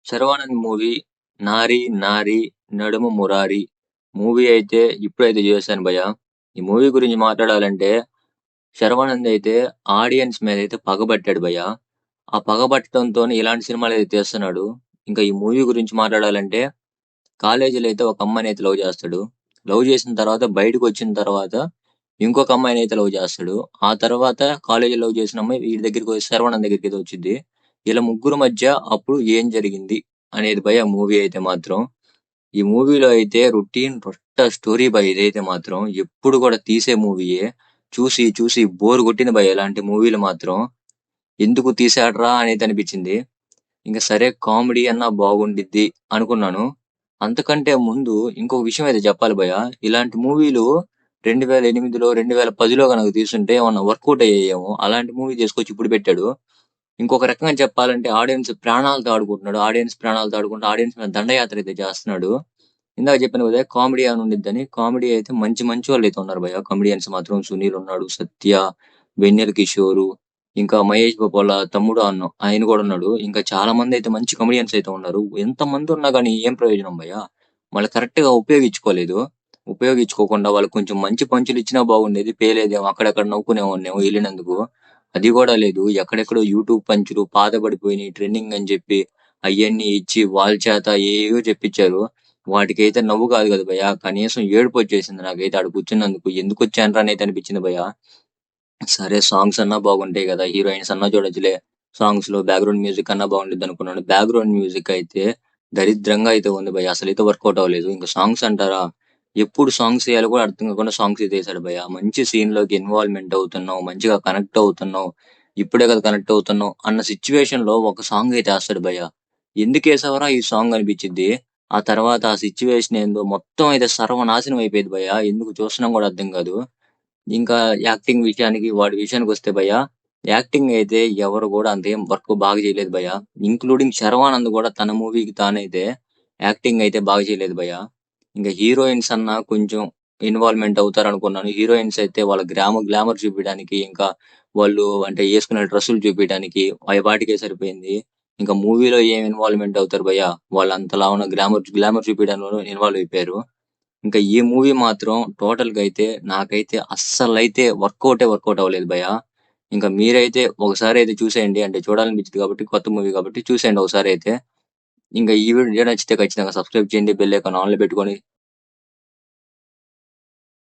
Sharwanand movie 'నారి నారి నడుమ Murari' movie అయితే ఇప్పుడైతే చూసేసాను భయ్యా. ఈ మూవీ గురించి మాట్లాడాలంటే శర్వానంద్ అయితే ఆడియన్స్ మీద అయితే పగబట్టాడు భయ్యా. ఆ పగబట్టడంతోనే ఇలాంటి సినిమాలు అయితే తీస్తున్నాడు. ఇంకా ఈ మూవీ గురించి మాట్లాడాలంటే కాలేజీలో అయితే ఒక అమ్మాయిని అయితే లవ్ చేస్తాడు. లవ్ చేసిన తర్వాత బయటకు వచ్చిన తర్వాత ఇంకొక అమ్మాయిని అయితే లవ్ చేస్తాడు. ఆ తర్వాత కాలేజీలో లవ్ చేసిన అమ్మాయి వీడి దగ్గరికి వచ్చి శర్వానంద్ దగ్గరికి అయితే వచ్చింది. ఇలా ముగ్గురు మధ్య అప్పుడు ఏం జరిగింది అనేది భయ మూవీ అయితే మాత్రం. ఈ మూవీలో అయితే రొటీన్ రొట్ట స్టోరీ భయ ఇదైతే మాత్రం ఎప్పుడు కూడా తీసే మూవీయే. చూసి చూసి బోర్ కొట్టింది భయ ఇలాంటి మూవీలు మాత్రం. ఎందుకు తీసాడ్రా అనేది అనిపించింది. ఇంకా సరే కామెడీ అన్నా బాగుండిద్ది అనుకున్నాను. అంతకంటే ముందు ఇంకొక విషయం అయితే చెప్పాలి భయ్య. ఇలాంటి మూవీలు 2008లో 2010లో కనుక తీసుంటే ఏమన్నా వర్కౌట్ అయ్యేయేమో. అలాంటి మూవీ తీసుకొచ్చి ఇప్పుడు పెట్టాడు. ఇంకొక రకంగా చెప్పాలంటే ఆడియన్స్ ప్రాణాలతో ఆడుకుంటున్నాడు. ఆడియన్స్ ప్రాణాలతో ఆడుకుంటూ ఆడియన్స్ మీద దండయాత్ర అయితే చేస్తున్నాడు. ఇందాక చెప్పాను కదా కామెడీ అని ఉండిద్దని. కామెడీ అయితే మంచి మంచి వాళ్ళు అయితే ఉన్నారు భయ్య. కామెడియన్స్ మాత్రం సునీల్ ఉన్నాడు, సత్య, వెన్నెల కిషోరు, ఇంకా మహేష్ బాబు వాళ్ళ తమ్ముడు అన్న ఆయన కూడా ఉన్నాడు. ఇంకా చాలా మంది అయితే మంచి కమెడియన్స్ అయితే ఉన్నారు. ఎంత మంది ఉన్నా కానీ ఏం ప్రయోజనం భయ్య. వాళ్ళు కరెక్ట్ గా ఉపయోగించుకోలేదు. ఉపయోగించుకోకుండా వాళ్ళకి కొంచెం మంచి పంచులు ఇచ్చినా బాగుండేది. పేలేదేమో అక్కడక్కడ నవ్వుకునేవాడినేమో వెళ్ళినందుకు. అది కూడా లేదు. ఎక్కడెక్కడో యూట్యూబ్ పంచులు పాత పడిపోయినాయి ట్రెండింగ్ అని చెప్పి అవన్నీ ఇచ్చి వాళ్ళ చేత ఏవో చెప్పించారు. వాటికైతే నవ్వు కాదు కదా భయ్య. కనీసం ఏడుపు వచ్చేసింది నాకైతే ఆడ కూర్చున్నందుకు. ఎందుకు వచ్చానురా అని అయితే అనిపించింది భయ్య. సరే సాంగ్స్ అన్నా బాగుంటాయి కదా, హీరోయిన్స్ అన్నా చూడొచ్చులే, సాంగ్స్ లో బ్యాక్గ్రౌండ్ మ్యూజిక్ అన్నా బాగుంటుంది అనుకున్నాను. బ్యాక్గ్రౌండ్ మ్యూజిక్ అయితే దరిద్రంగా అయితే ఉంది భయ్య. అసలు అయితే వర్కౌట్ అవ్వలేదు. ఇంకా సాంగ్స్ అంటారా, ఎప్పుడు సాంగ్స్ వేయాలో కూడా అర్థం కాకుండా సాంగ్స్ అయితే వేసాడు భయ్య. మంచి సీన్ లోకి ఇన్వాల్వ్మెంట్ అవుతున్నావు, మంచిగా కనెక్ట్ అవుతున్నావు, ఇప్పుడే కదా కనెక్ట్ అవుతున్నావు అన్న సిచ్యువేషన్ లో ఒక సాంగ్ అయితే వేస్తాడు భయ్య. ఎందుకు వేసావరా ఈ సాంగ్ అనిపించింది. ఆ తర్వాత ఆ సిచ్యువేషన్ ఏందో మొత్తం అయితే సర్వనాశనం అయిపోయింది భయ్య. ఎందుకు చూస్తున్నాం కూడా అర్థం కాదు. ఇంకా యాక్టింగ్ విషయానికి వాడి విషయానికి వస్తే భయ్య, యాక్టింగ్ అయితే ఎవరు కూడా అంతేం వర్క్ బాగా చేయలేదు భయ్య. ఇంక్లూడింగ్ శర్వానంద్ కూడా తన మూవీకి తానైతే యాక్టింగ్ అయితే బాగా చేయలేదు భయ్య. ఇంకా హీరోయిన్స్ అన్నా కొంచెం ఇన్వాల్వ్మెంట్ అవుతారు అనుకున్నాను. హీరోయిన్స్ అయితే వాళ్ళ గ్లామర్ చూపించడానికి, ఇంకా వాళ్ళు అంటే వేసుకునే డ్రెస్సులు చూపించడానికి వాటికే సరిపోయింది. ఇంకా మూవీలో ఏం ఇన్వాల్వ్మెంట్ అవుతారు భయ్య. వాళ్ళు అంతలా ఉన్న గ్లామర్ చూపించడానికి ఇన్వాల్వ్ అయిపోయారు. ఇంకా ఈ మూవీ మాత్రం టోటల్ గా అయితే నాకైతే అస్సలైతే వర్కౌట్ అవ్వలేదు భయ్య. ఇంకా మీరైతే ఒకసారి అయితే చూసేయండి. అంటే చూడాలనిపించింది కాబట్టి, కొత్త మూవీ కాబట్టి చూసేయండి ఒకసారి అయితే. ఇంకా ఈ వీడియో నచ్చితే ఖచ్చితంగా సబ్స్క్రైబ్ చేయండి, బెల్ ఐకాన్ ఆన్ లో పెట్టుకొని